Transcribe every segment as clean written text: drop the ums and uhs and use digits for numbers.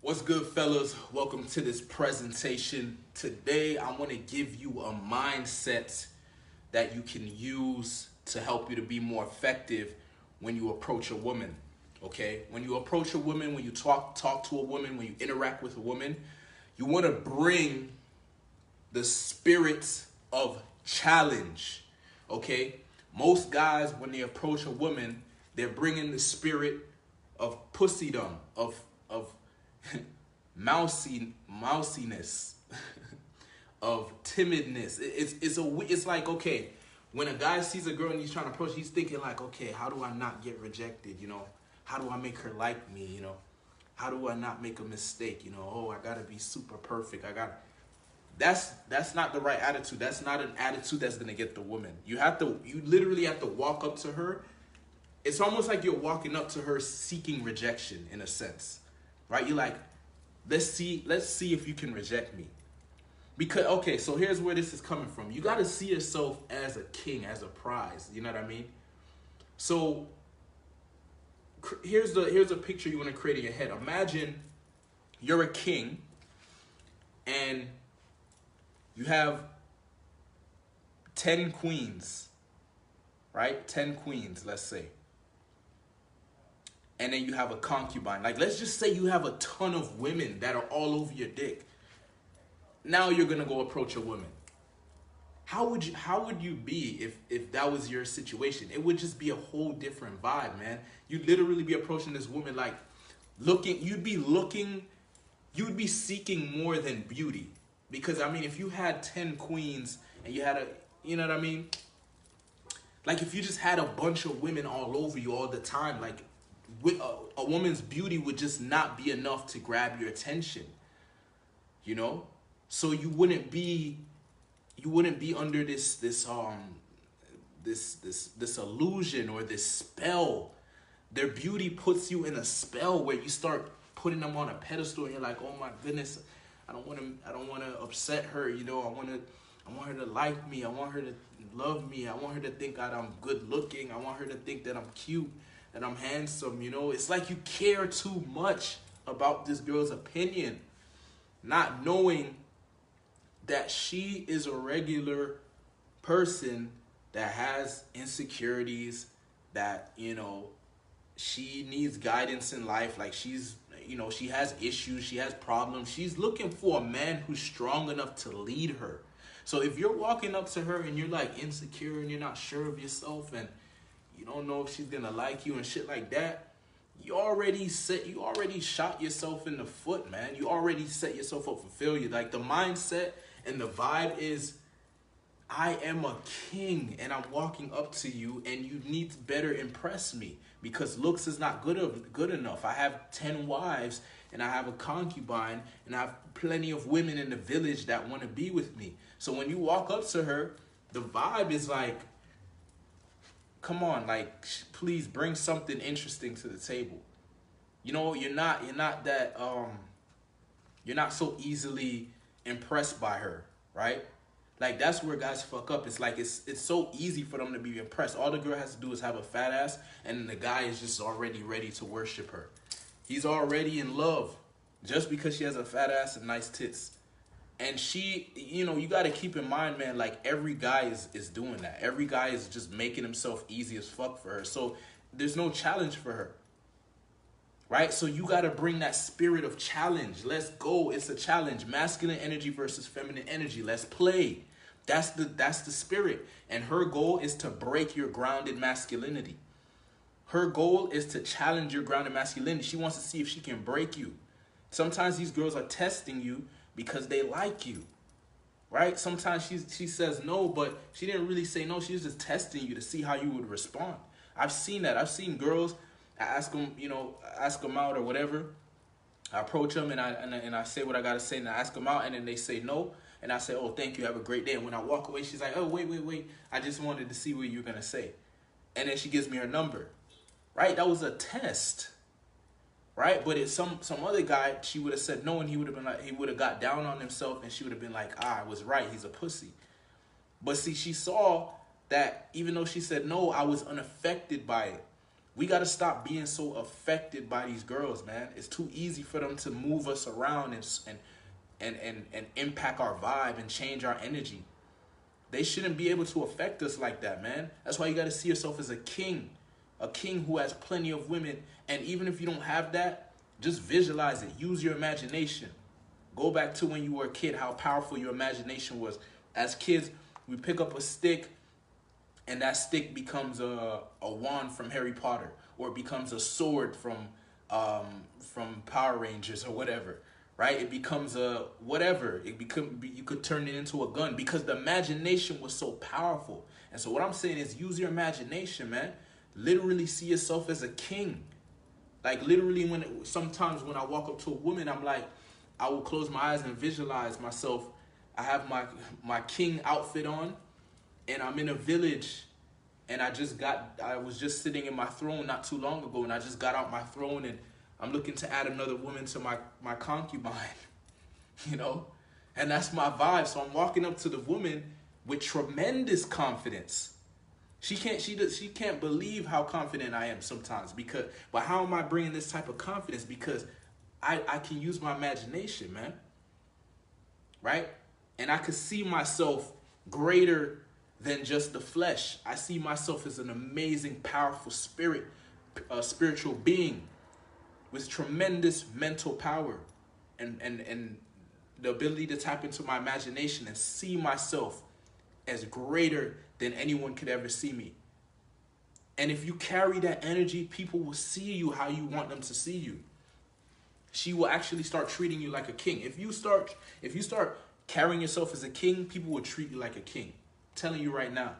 What's good, fellas? Welcome to this presentation. Today, I want to give you a mindset that you can use to help you to be more effective when you approach a woman. Okay? When you approach a woman, when you talk to a woman, when you interact with a woman, you want to bring the spirit of challenge. Okay? Most guys, when they approach a woman, they're bringing the spirit of pussydom, of mousiness, of timidness. It's like, okay, when a guy sees a girl and he's trying to approach, he's thinking like, okay, how do I not get rejected? How do I make her like me? How do I not make a mistake? Oh, I gotta be super perfect. That's not the right attitude. That's not an attitude that's gonna get the woman. You literally have to walk up to her. It's almost like you're walking up to her seeking rejection in a sense, right? You're like, let's see if you can reject me. Because, okay, so here's where this is coming from. You got to see yourself as a king, as a prize. You know what I mean? So here's a picture you want to create in your head. Imagine you're a king and you have 10 queens, right? 10 queens, let's say. And then you have a concubine. Like, let's just say you have a ton of women that are all over your dick. Now you're gonna go approach a woman. How would you be if that was your situation? It would just be a whole different vibe, man. You'd literally be approaching this woman like you'd be seeking more than beauty. Because I mean, if you had 10 queens and you had you know what I mean? Like if you just had a bunch of women all over you all the time, like a woman's beauty would just not be enough to grab your attention, so you wouldn't be under this illusion or this spell. Their beauty puts you in a spell where you start putting them on a pedestal and you're like, oh my goodness, I don't want to upset her. I want her to like me. I want her to love me. I want her to think that I'm good looking. I want her to think that I'm cute, that I'm handsome. It's like you care too much about this girl's opinion, not knowing that she is a regular person that has insecurities, that, she needs guidance in life. Like she has issues, she has problems. She's looking for a man who's strong enough to lead her. So if you're walking up to her and you're like insecure and you're not sure of yourself and you don't know if she's gonna like you and shit like that, you already shot yourself in the foot, man. You already set yourself up for failure. Like the mindset and the vibe is, I am a king and I'm walking up to you and you need to better impress me because looks is not good enough. I have 10 wives and I have a concubine and I have plenty of women in the village that want to be with me. So when you walk up to her, the vibe is like, come on, like, please bring something interesting to the table. You're not so easily impressed by her, right? Like that's where guys fuck up. It's like it's so easy for them to be impressed. All the girl has to do is have a fat ass, and the guy is just already ready to worship her. He's already in love just because she has a fat ass and nice tits. And she, you got to keep in mind, man, like every guy is doing that. Every guy is just making himself easy as fuck for her. So there's no challenge for her. Right? So you got to bring that spirit of challenge. Let's go. It's a challenge. Masculine energy versus feminine energy. Let's play. That's the spirit. And her goal is to break your grounded masculinity. Her goal is to challenge your grounded masculinity. She wants to see if she can break you. Sometimes these girls are testing you because they like you, right? Sometimes she says no, but she didn't really say no. She was just testing you to see how you would respond. I've seen that. I've seen girls, I ask them out or whatever. I approach them and I say what I gotta say and I ask them out and then they say no. And I say, oh, thank you, have a great day. And when I walk away, she's like, oh, wait. I just wanted to see what you're gonna say. And then she gives me her number, right? That was a test. Right, but it's some other guy, she would have said no, and he would have been like, he would have got down on himself, and she would have been like, I was right, he's a pussy. But see, she saw that even though she said no, I was unaffected by it. We got to stop being so affected by these girls, man. It's too easy for them to move us around and impact our vibe and change our energy. They shouldn't be able to affect us like that, man. That's why you got to see yourself as a king who has plenty of women. And even if you don't have that, just visualize it. Use your imagination. Go back to when you were a kid, how powerful your imagination was. As kids, we pick up a stick, and that stick becomes a wand from Harry Potter, or it becomes a sword from Power Rangers or whatever, right? It becomes a whatever. You could turn it into a gun because the imagination was so powerful. And so what I'm saying is use your imagination, man. Literally see yourself as a king. Like literally sometimes when I walk up to a woman, I'm like, I will close my eyes and visualize myself. I have my king outfit on, and I'm in a village, and I was just sitting in my throne not too long ago, and I just got out my throne, and I'm looking to add another woman to my concubine, you know? And that's my vibe. So I'm walking up to the woman with tremendous confidence. She can't believe how confident I am sometimes, but how am I bringing this type of confidence? Because I can use my imagination, man. Right? And I could see myself greater than just the flesh. I see myself as an amazing, powerful spiritual being with tremendous mental power and the ability to tap into my imagination and see myself as greater than anyone could ever see me. And if you carry that energy, people will see you how you want them to see you. She will actually start treating you like a king. If you start carrying yourself as a king, people will treat you like a king. I'm telling you right now.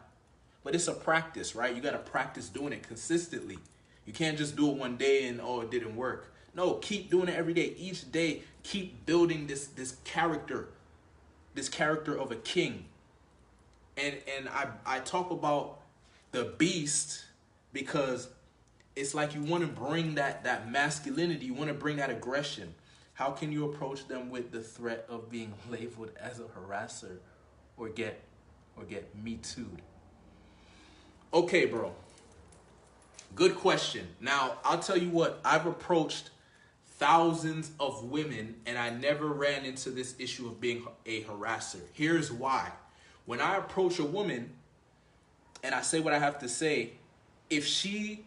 But it's a practice, right? You got to practice doing it consistently. You can't just do it one day and, oh, it didn't work. No, keep doing it every day. Each day, keep building this character of a king. And I talk about the beast because it's like you want to bring that masculinity, you want to bring that aggression. How can you approach them with the threat of being labeled as a harasser or get me too'd? Okay, bro. Good question. Now, I'll tell you what, I've approached thousands of women and I never ran into this issue of being a harasser. Here's why. When I approach a woman and I say what I have to say, if she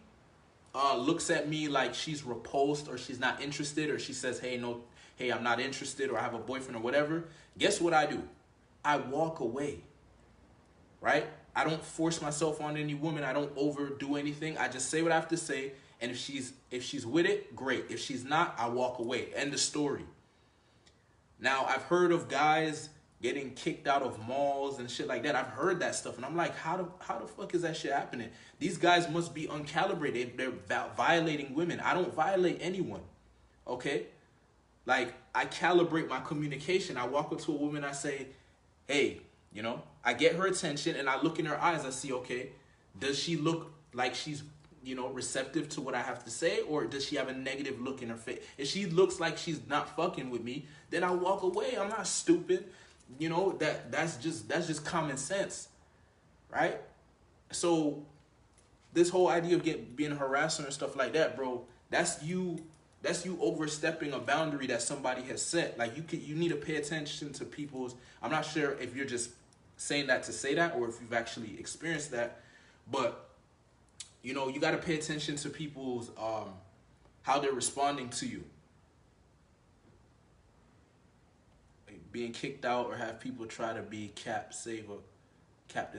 looks at me like she's repulsed or she's not interested, or she says, hey, I'm not interested, or I have a boyfriend or whatever, guess what I do? I walk away, right? I don't force myself on any woman. I don't overdo anything. I just say what I have to say. And if she's with it, great. If she's not, I walk away. End of story. Now, I've heard of guys getting kicked out of malls and shit like that. I've heard that stuff. And I'm like, how the fuck is that shit happening? These guys must be uncalibrated. They're violating women. I don't violate anyone. Okay? Like, I calibrate my communication. I walk up to a woman, I say, hey, you know, I get her attention and I look in her eyes. I see, okay, does she look like she's, you know, receptive to what I have to say, or does she have a negative look in her face? If she looks like she's not fucking with me, then I walk away. I'm not stupid. You know, that's just common sense, right? So this whole idea of being a harasser and stuff like that, bro, that's you overstepping a boundary that somebody has set. Like, you need to pay attention to people's. I'm not sure if you're just saying that to say that or if you've actually experienced that, but you know, you got to pay attention to people's how they're responding to you. Like being kicked out or have people try to be Captain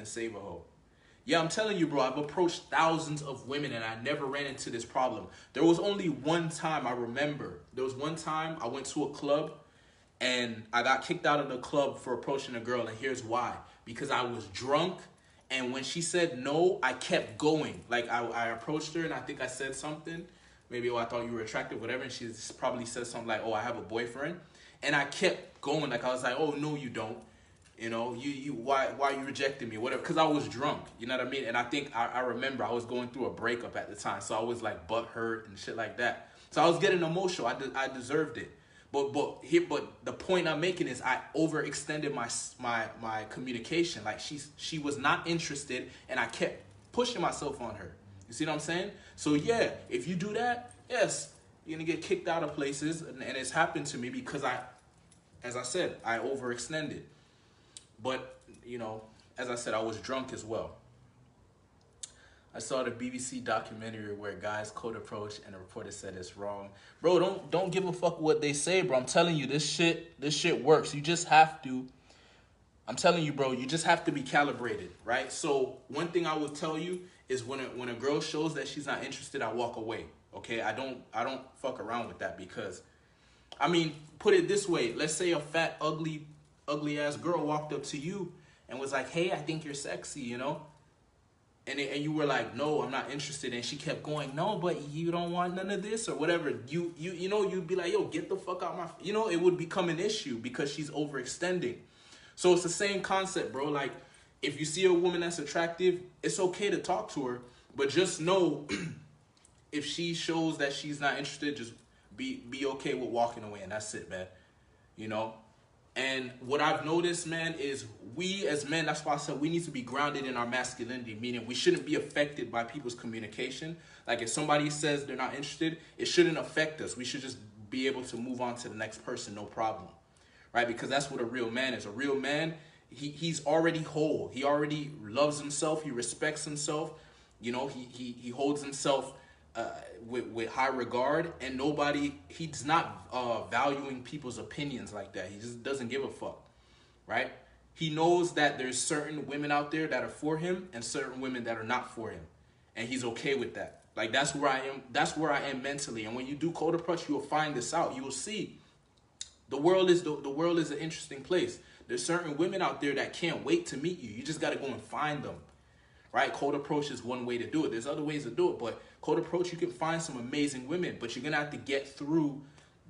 Save-A-Ho. Yeah, I'm telling you, bro, I've approached thousands of women and I never ran into this problem. There was only one time I remember. There was one time I went to a club and I got kicked out of the club for approaching a girl, and here's why. Because I was drunk, and when she said no, I kept going. Like, I approached her and I think I said something. Maybe, oh, I thought you were attractive, whatever, and she probably said something like, oh, I have a boyfriend. And I kept going. Like, I was like, oh, no, you don't. You know, why are you rejecting me? Whatever, because I was drunk. You know what I mean? And I think I remember I was going through a breakup at the time, so I was like butthurt and shit like that. So I was getting emotional. I deserved it. But the point I'm making is I overextended my communication. Like she was not interested, and I kept pushing myself on her. You see what I'm saying? So yeah, if you do that, yes, you're gonna get kicked out of places, and it's happened to me because as I said, I overextended. But you know, as I said, I was drunk as well. I saw the BBC documentary where guys code approach and the reporter said it's wrong. Bro, don't give a fuck what they say, bro. I'm telling you, this shit works. You just have to. I'm telling you, bro, you just have to be calibrated, right? So one thing I would tell you is when a girl shows that she's not interested, I walk away. Okay, I don't fuck around with that because, I mean, put it this way. Let's say a fat, ugly ass girl walked up to you and was like, "Hey, I think you're sexy," you know, and you were like, "No, I'm not interested," and she kept going, "No, but you don't want none of this or whatever." You know, you'd be like, "Yo, get the fuck out my," you know, it would become an issue because she's overextending. So it's the same concept, bro. Like, if you see a woman that's attractive, it's okay to talk to her, but just know if she shows that she's not interested, just be okay with walking away, and that's it, man. You know? And what I've noticed, man, is we as men, that's why I said we need to be grounded in our masculinity, meaning we shouldn't be affected by people's communication. Like if somebody says they're not interested, it shouldn't affect us. We should just be able to move on to the next person, no problem. Right? Because that's what a real man is. A real man, he's already whole. He already loves himself. He respects himself. You know, he holds himself with high regard, and he's not valuing people's opinions like that. He just doesn't give a fuck, right? He knows that there's certain women out there that are for him and certain women that are not for him, and he's okay with that. Like that's where I am mentally. And when you do code approach, you will find this out. You will see the world is an interesting place. There's certain women out there that can't wait to meet you. You just got to go and find them. Right? Cold approach is one way to do it. There's other ways to do it, but cold approach, you can find some amazing women, but you're going to have to get through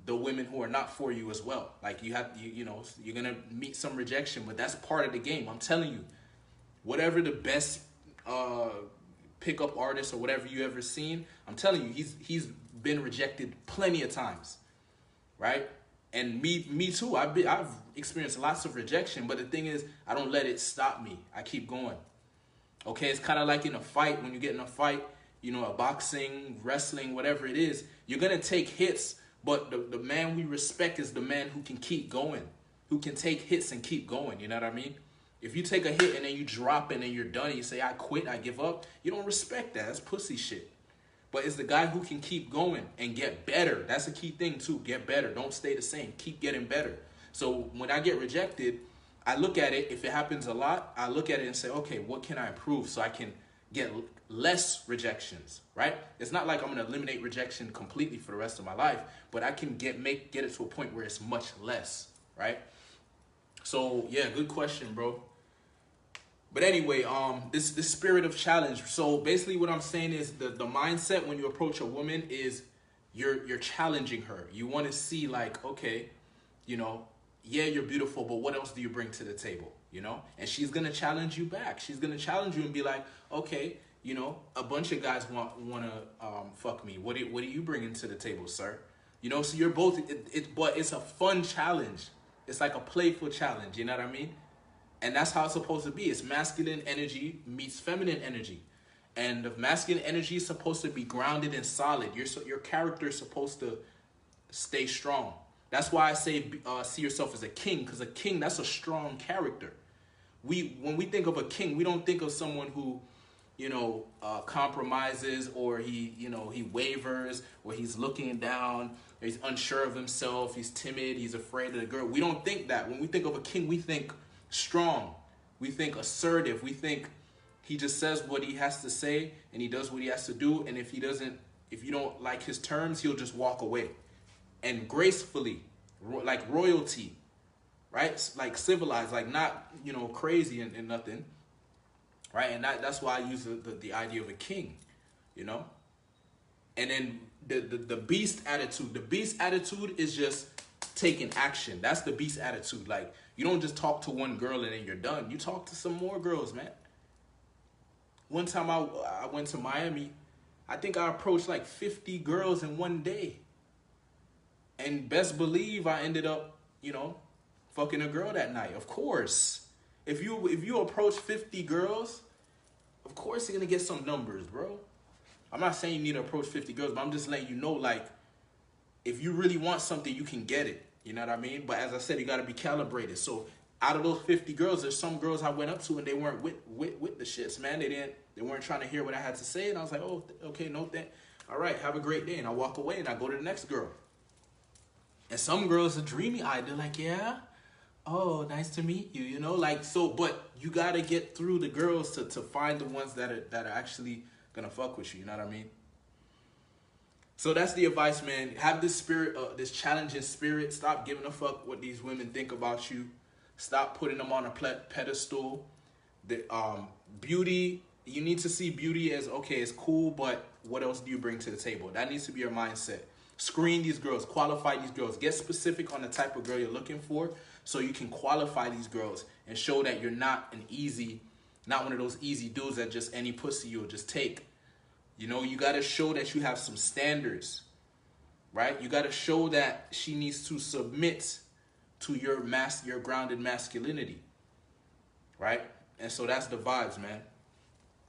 the women who are not for you as well. Like you know, you're going to meet some rejection, but that's part of the game. I'm telling you, whatever the best pickup artist or whatever you ever seen, I'm telling you, he's been rejected plenty of times. Right? And me too. I've experienced lots of rejection, but the thing is, I don't let it stop me. I keep going. Okay, it's kind of like in a fight. When you get in a fight, you know, a boxing, wrestling, whatever it is, you're going to take hits, but the man we respect is the man who can keep going, who can take hits and keep going, you know what I mean? If you take a hit and then you drop it and then you're done and you say, I quit, I give up, you don't respect that. That's pussy shit. But it's the guy who can keep going and get better. That's a key thing too, get better. Don't stay the same, keep getting better. So when I get rejected, I look at it, if it happens a lot, I look at it and say, okay, what can I improve so I can get less rejections, right? It's not like I'm going to eliminate rejection completely for the rest of my life, but I can get it to a point where it's much less, right? So, yeah, good question, bro. But anyway, this spirit of challenge. So basically what I'm saying is the mindset when you approach a woman is you're challenging her. You want to see like, okay, you know, yeah, you're beautiful, but what else do you bring to the table, you know? And she's going to challenge you back. She's going to challenge you and be like, okay, you know, a bunch of guys want to fuck me. What are you bringing to the table, sir? You know, so you're both, but it's a fun challenge. It's like a playful challenge, you know what I mean? And that's how it's supposed to be. It's masculine energy meets feminine energy. And the masculine energy is supposed to be grounded and solid. Your character is supposed to stay strong. That's why I say see yourself as a king, because a king, that's a strong character. When we think of a king, we don't think of someone who, you know, compromises, or he wavers, or he's looking down, or he's unsure of himself, he's timid, he's afraid of the girl. We don't think that. When we think of a king, we think strong, we think assertive, we think he just says what he has to say and he does what he has to do, and if you don't like his terms, he'll just walk away. And gracefully, like royalty, right? Like civilized, like not, you know, crazy and nothing, right? And that's why I use the idea of a king, you know? And then the beast attitude. The beast attitude is just taking action. That's the beast attitude. Like, you don't just talk to one girl and then you're done. You talk to some more girls, man. One time I went to Miami, I think I approached like 50 girls in one day. And best believe I ended up, you know, fucking a girl that night. Of course. If you approach 50 girls, of course you're going to get some numbers, bro. I'm not saying you need to approach 50 girls, but I'm just letting you know, like, if you really want something, you can get it. You know what I mean? But as I said, you got to be calibrated. So out of those 50 girls, there's some girls I went up to and they weren't with the shits, man. They weren't trying to hear what I had to say. And I was like, oh, okay, no thank. All right, have a great day. And I walk away and I go to the next girl. And some girls are dreamy eyed. They're like, yeah, oh, nice to meet you, you know, like, so, but you got to get through the girls to find the ones that are actually going to fuck with you. You know what I mean? So that's the advice, man. Have this spirit, this challenging spirit. Stop giving a fuck what these women think about you. Stop putting them on a pedestal. The beauty, you need to see beauty as, okay, it's cool, but what else do you bring to the table? That needs to be your mindset. Screen these girls, qualify these girls. Get specific on the type of girl you're looking for so you can qualify these girls and show that you're not not one of those easy dudes that just any pussy you'll just take. You know, you got to show that you have some standards, right? You got to show that she needs to submit to your grounded masculinity, right? And so that's the vibes, man.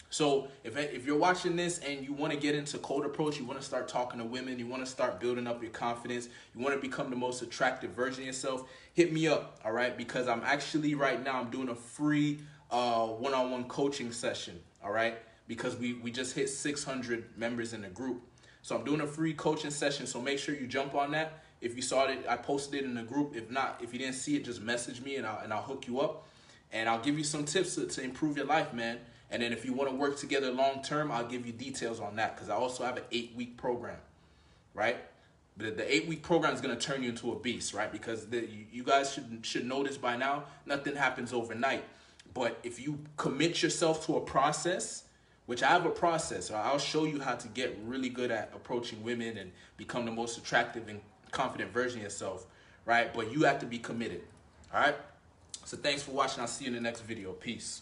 So if you're watching this and you want to get into cold approach, you want to start talking to women, you want to start building up your confidence, you want to become the most attractive version of yourself, hit me up, all right? Because I'm actually right now, I'm doing a free one-on-one coaching session, all right? Because we just hit 600 members in the group. So I'm doing a free coaching session, so make sure you jump on that. If you saw it, I posted it in the group. If not, if you didn't see it, just message me and I'll hook you up. And I'll give you some tips to improve your life, man. And then if you want to work together long term, I'll give you details on that because I also have an 8-week program, right? The 8-week program is going to turn you into a beast, right? Because you guys should know this by now. Nothing happens overnight. But if you commit yourself to a process, which I have a process, so I'll show you how to get really good at approaching women and become the most attractive and confident version of yourself, right? But you have to be committed, all right? So thanks for watching. I'll see you in the next video. Peace.